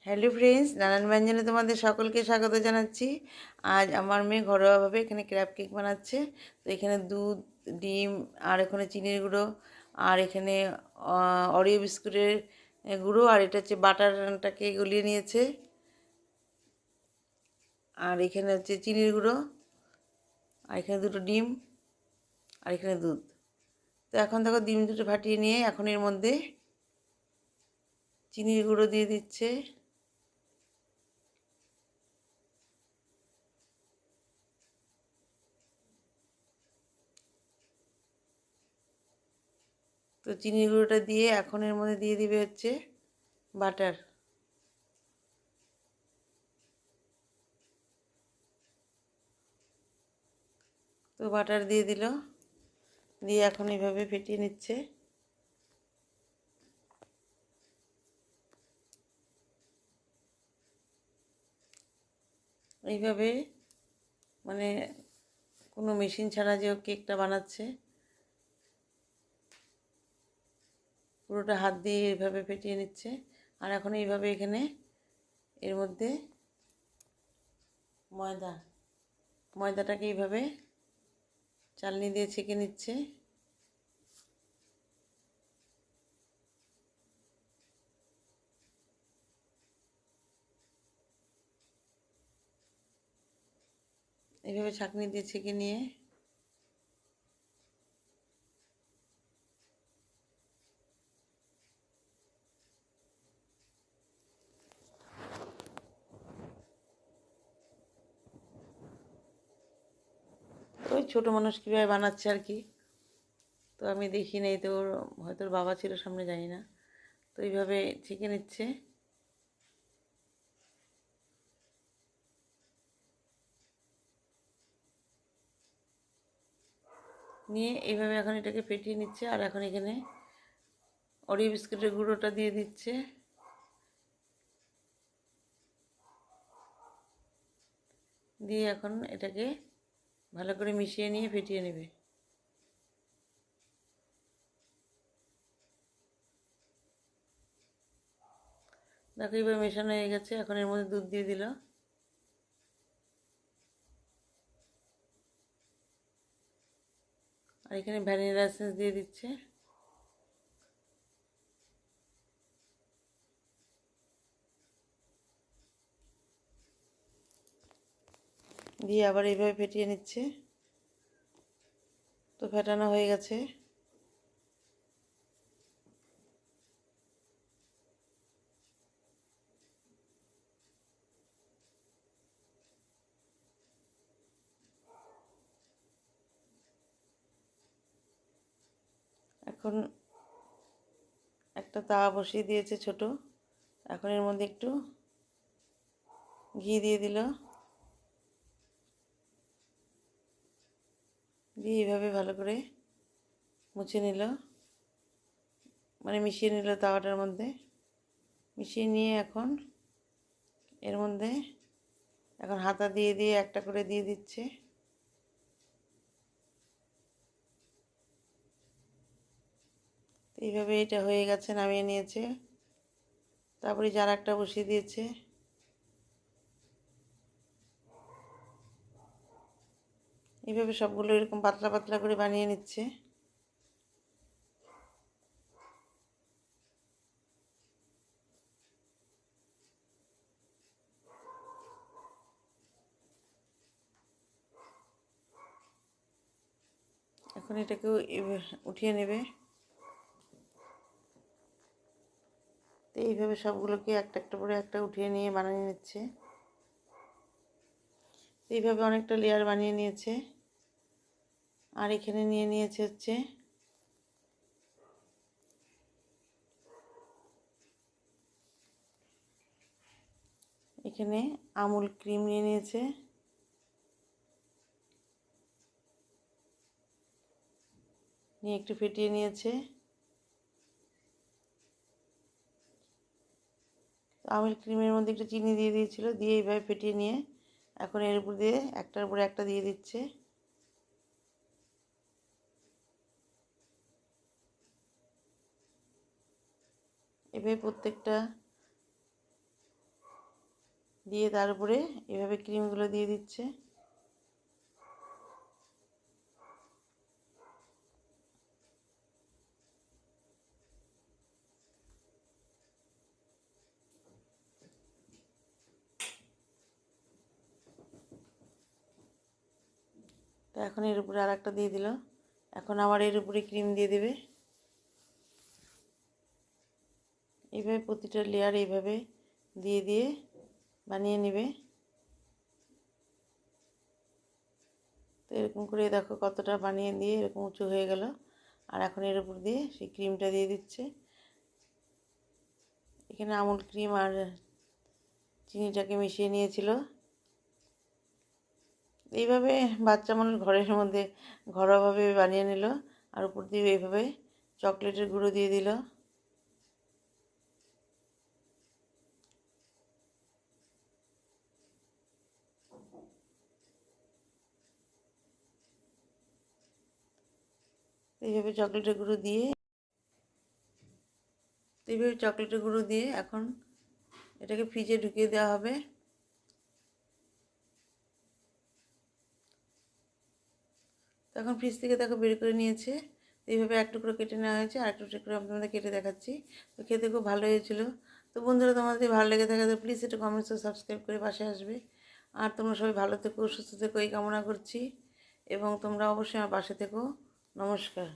Hello friends, নানান ব্যঞ্জনে তোমাদের সকলকে স্বাগত জানাচ্ছি। আজ আমার মেয়ে ঘরোয়াভাবে এখানে ক্র্যাব কেক বানাচ্ছে। তো এখানে দুধ, ডিম, আর এখানে চিনির গুঁড়ো, আর এখানে অরিও বিস্কুটের গুঁড়ো, আর এটা হচ্ছে বাটারটাকে গলিয়ে নিয়েছে, আর এখানে হচ্ছে চিনির গুঁড়ো, আর এখানে দুটো ডিম, আর এখানে দুধ। তো এখন দেখো ডিম দুটো ফাটিয়ে নিয়ে এখন এর মধ্যে চিনির গুঁড়ো দিয়ে দিচ্ছে। তো চিনির গুঁড়োটা দিয়ে এখন এর মধ্যে দিয়ে দিবে হচ্ছে বাটার। তো বাটার দিয়ে দিল, দিয়ে এখন এইভাবে ফেটিয়ে নিচ্ছে। এইভাবে মানে কোনো মেশিন ছাড়া যে কেকটা বানাচ্ছে, পুরোটা হাত দিয়ে এইভাবে ফেটিয়ে নিচ্ছে। আর এখন এইভাবে এখানে এর মধ্যে ময়দাটাকে এইভাবে চালনি দিয়ে ছেঁকে নিচ্ছে। এইভাবে ছাঁকনি দিয়ে ছেঁকে নিয়ে ওই ছোটো মানুষ কীভাবে বানাচ্ছে আর কি। তো আমি দেখি নাই, তো ওর হয়তো ওর বাবা ছিল সামনে, জানি না। তো এইভাবে ছেঁকে নিচ্ছে। নিয়ে এইভাবে এখন এটাকে ফেটিয়ে নিচ্ছে। আর এখন এখানে অরিও বিস্কুটের গুঁড়োটা দিয়ে দিচ্ছে। দিয়ে এখন এটাকে ভালো করে মিশিয়ে নিয়ে ফেটিয়ে নেবে। দেখো এইভাবে মেশানো হয়ে গেছে। এখন এর মধ্যে দুধ দিয়ে দিল, আর এখানে ভ্যানিলা এসেন্স দিয়ে দিচ্ছে। দিয়ে আবার এইভাবে ফেটিয়ে নিচ্ছে। তো ফেটানো হয়ে গেছে। এখন একটা তাওয়া বসিয়ে দিয়েছে ছোট। এখন এর মধ্যে একটু ঘি দিয়ে দিল, দিয়ে এইভাবে ভালো করে মুছে নিল, মানে মিশিয়ে নিল তাওয়াটার মধ্যে। মিশিয়ে নিয়ে এখন এর মধ্যে এখন হাতা দিয়ে দিয়ে একটা করে দিয়ে দিচ্ছে। এইভাবে এটা হয়ে গেছে, নামিয়ে নিয়েছে। তারপরে যার একটা বসিয়ে দিয়েছে। এইভাবে সবগুলো এরকম পাতলা পাতলা করে বানিয়ে নিচ্ছে। এখন এটাকেও উঠিয়ে নেবে। তো এইভাবে সবগুলোকে একটা একটা করে একটা উঠিয়ে নিয়ে বানিয়ে নিচ্ছে। এইভাবে অনেকটা লেয়ার বানিয়ে নিয়েছে। আর এখানে নিয়ে নিয়েছে হচ্ছে এখানে আমুল ক্রিম নিয়ে নিয়েছে। নিয়ে একটু ফেটিয়ে নিয়েছে। আমুল ক্রিমের মধ্যে একটু চিনি দিয়ে দিয়েছিল, দিয়ে এইভাবে ফেটিয়ে নিয়ে এখন এর উপর দিয়ে একটার উপরে একটা দিয়ে দিচ্ছে। এভাবে প্রত্যেকটা দিয়ে তার উপরে এভাবে ক্রিমগুলো দিয়ে দিচ্ছে। তো এখন এর উপরে আর একটা দিয়ে দিল। এখন আবার এর উপরে ক্রিম দিয়ে দেবে। এইভাবে প্রতিটা লেয়ার এইভাবে দিয়ে দিয়ে বানিয়ে নেবে। তো এরকম করে দেখো কতটা বানিয়ে দিয়ে এরকম উঁচু হয়ে গেল। আর এখন এর উপর দিয়ে সেই ক্রিমটা দিয়ে দিচ্ছে। এখানে আমুল ক্রিম আর চিনিটাকে মিশিয়ে নিয়েছিল। এইভাবে বাচ্চা মানুষ ঘরের মধ্যে ঘরোয়াভাবে বানিয়ে নিল। আর উপর দিয়ে এইভাবে চকলেটের গুঁড়ো দিয়ে দিল। এইভাবে চকলেটের গুঁড়ো দিয়ে এখন এটাকে ফ্রিজে ঢুকিয়ে দেওয়া হবে। তখন ফ্রিজ থেকে দেখো বের করে নিয়েছে। এইভাবে এক টুকরো কেটে নেওয়া হয়েছে, আর একটু টুকরো আমি তোমাদের কেটে দেখাচ্ছি। তো খেতে খুব ভালো হয়েছিল। তো বন্ধুরা, তোমাদের ভালো লেগে থাকে তো প্লিজ একটু কমেন্টস ও সাবস্ক্রাইব করে পাশে আসবে। আর তোমরা সবাই ভালো থেকো, সুস্থ থেকো এই কামনা করছি, এবং তোমরা অবশ্যই আমার পাশে থেকো। নমস্কার।